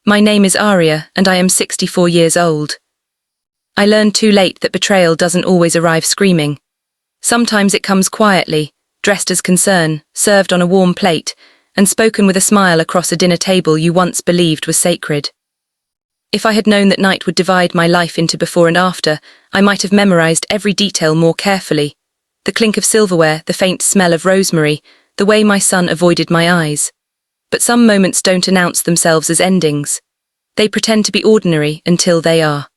My name is Aria, and I am 64 years old. I learned too late that betrayal doesn't always arrive screaming. Sometimes it comes quietly, dressed as concern, served on a warm plate, and spoken with a smile across a dinner table you once believed was sacred. If I had known that night would divide my life into before and after, I might have memorized every detail more carefully. The clink of silverware, the faint smell of rosemary, the way my son avoided my eyes. But some moments don't announce themselves as endings. They pretend to be ordinary until they are.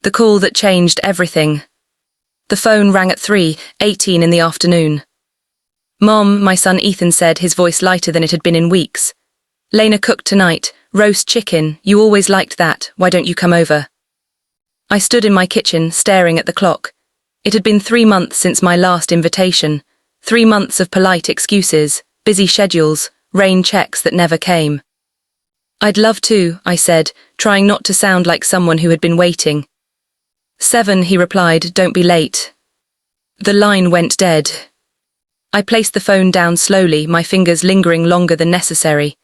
The call that changed everything. The phone rang at 3:18 in the afternoon. "Mom," my son Ethan said, his voice lighter than it had been in weeks. "Lena cooked tonight, roast chicken, you always liked that, why don't you come over?" I stood in my kitchen, staring at the clock. It had been 3 months since my last invitation, 3 months of polite excuses, busy schedules, rain checks that never came. "I'd love to," I said, trying not to sound like someone who had been waiting. 7, he replied, "don't be late." The line went dead. I placed the phone down slowly, my fingers lingering longer than necessary.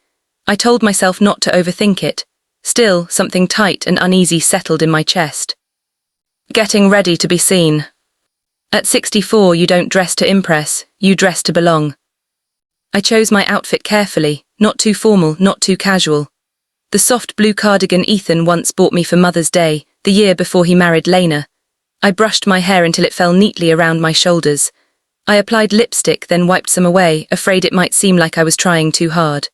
I told myself not to overthink it. Still, something tight and uneasy settled in my chest. Getting ready to be seen. At 64, you don't dress to impress, you dress to belong. I chose my outfit carefully, not too formal, not too casual. The soft blue cardigan Ethan once bought me for Mother's Day, the year before he married Lena. I brushed my hair until it fell neatly around my shoulders. I applied lipstick, then wiped some away, afraid it might seem like I was trying too hard.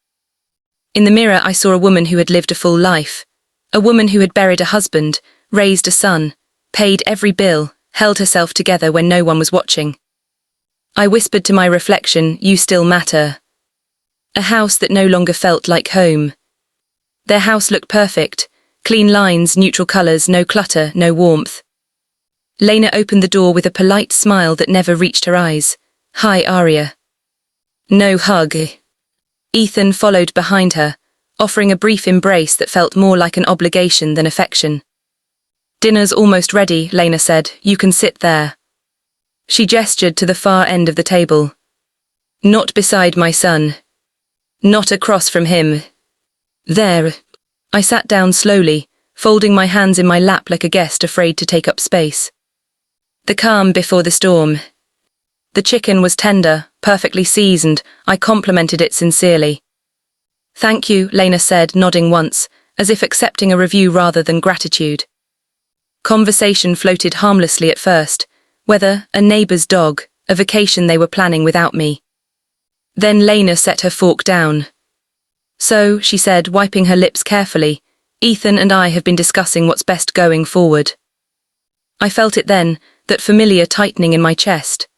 In the mirror, I saw a woman who had lived a full life. A woman who had buried a husband, raised a son, paid every bill, held herself together when no one was watching. I whispered to my reflection, "You still matter." A house that no longer felt like home. Their house looked perfect. Clean lines, neutral colours, no clutter, no warmth. Lena opened the door with a polite smile that never reached her eyes. "Hi, Aria." No hug. Ethan followed behind her, offering a brief embrace that felt more like an obligation than affection. "Dinner's almost ready," Lena said. "You can sit there." She gestured to the far end of the table. Not beside my son. Not across from him. There. I sat down slowly, folding my hands in my lap like a guest afraid to take up space. The calm before the storm. The chicken was tender, perfectly seasoned. I complimented it sincerely. "Thank you," Lena said, nodding once, as if accepting a review rather than gratitude. Conversation floated harmlessly at first. Weather, a neighbour's dog, a vacation they were planning without me. Then Lena set her fork down. "So," she said, wiping her lips carefully, "Ethan and I have been discussing what's best going forward." I felt it then, that familiar tightening in my chest.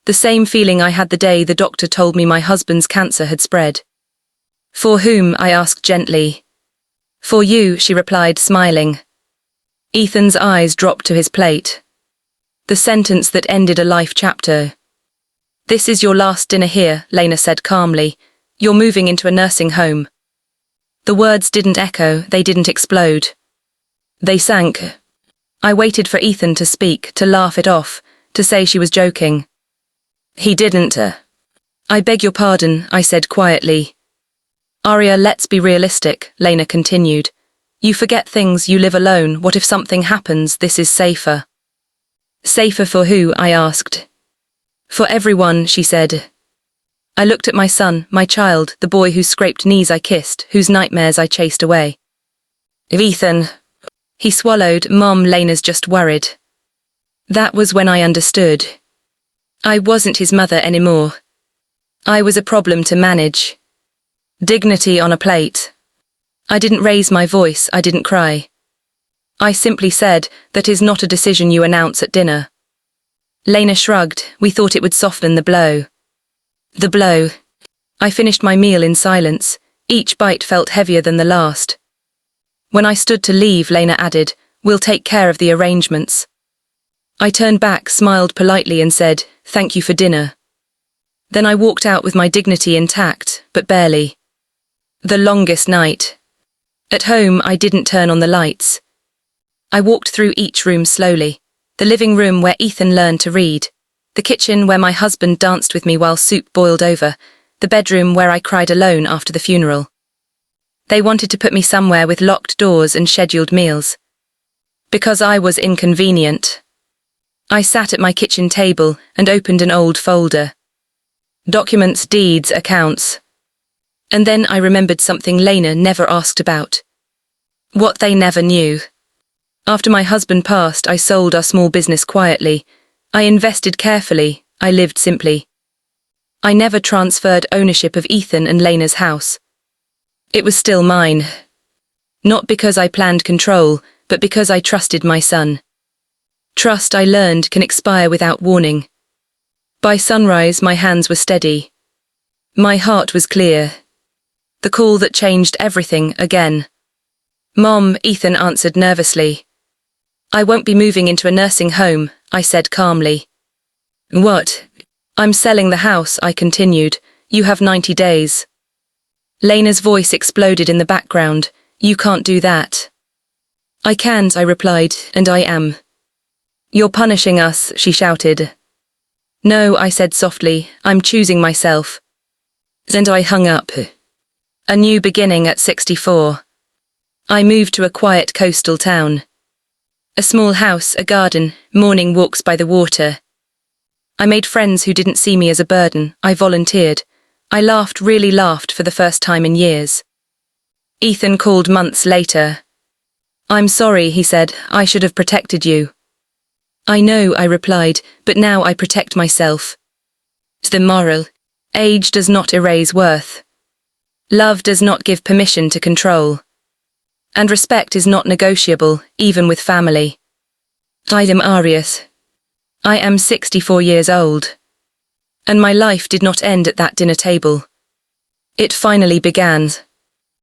The same feeling I had the day the doctor told me my husband's cancer had spread. "For whom?" I asked gently. "For you," she replied, smiling. Ethan's eyes dropped to his plate. The sentence that ended a life chapter. "This is your last dinner here," Lena said calmly. "You're moving into a nursing home." The words didn't echo, they didn't explode. They sank. I waited for Ethan to speak, to laugh it off, to say she was joking. He didn't. "I beg your pardon," I said quietly. "Aria, let's be realistic," Lena continued. "You forget things, you live alone. What if something happens? This is safer." "Safer for who?" I asked. "For everyone," she said. I looked at my son, my child, the boy whose scraped knees I kissed, whose nightmares I chased away. "Ethan." He swallowed. "Mom, Lena's just worried." That was when I understood. I wasn't his mother anymore. I was a problem to manage. Dignity on a plate. I didn't raise my voice, I didn't cry. I simply said, "That is not a decision you announce at dinner." Lena shrugged. We thought it would soften the blow. The blow. I finished my meal in silence. Each bite felt heavier than the last. When I stood to leave, Lena added, "We'll take care of the arrangements." I turned back, smiled politely and said, "Thank you for dinner." Then I walked out with my dignity intact, but barely. The longest night. At home, I didn't turn on the lights. I walked through each room slowly. The living room where Ethan learned to read. The kitchen where my husband danced with me while soup boiled over. The bedroom where I cried alone after the funeral. They wanted to put me somewhere with locked doors and scheduled meals. Because I was inconvenient. I sat at my kitchen table and opened an old folder. Documents, deeds, accounts. And then I remembered something Lena never asked about. What they never knew. After my husband passed, I sold our small business quietly. I invested carefully. I lived simply. I never transferred ownership of Ethan and Lena's house. It was still mine. Not because I planned control, but because I trusted my son. Trust, I learned, can expire without warning. By sunrise, my hands were steady. My heart was clear. The call that changed everything again. "Mom," Ethan answered nervously. "I won't be moving into a nursing home," I said calmly. "What?" "I'm selling the house," I continued. "You have 90 days. Lena's voice exploded in the background. "You can't do that." "I can't," I replied, "and I am." "You're punishing us," she shouted. "No," I said softly, "I'm choosing myself." And I hung up. A new beginning at 64. I moved to a quiet coastal town. A small house, a garden, morning walks by the water. I made friends who didn't see me as a burden. I volunteered. I laughed, really laughed, for the first time in years. Ethan called months later. "I'm sorry," he said. "I should have protected you." "I know," I replied, "but now I protect myself." The moral: age does not erase worth. Love does not give permission to control. And respect is not negotiable, even with family. I am Aria. I am 64 years old. And my life did not end at that dinner table. It finally began.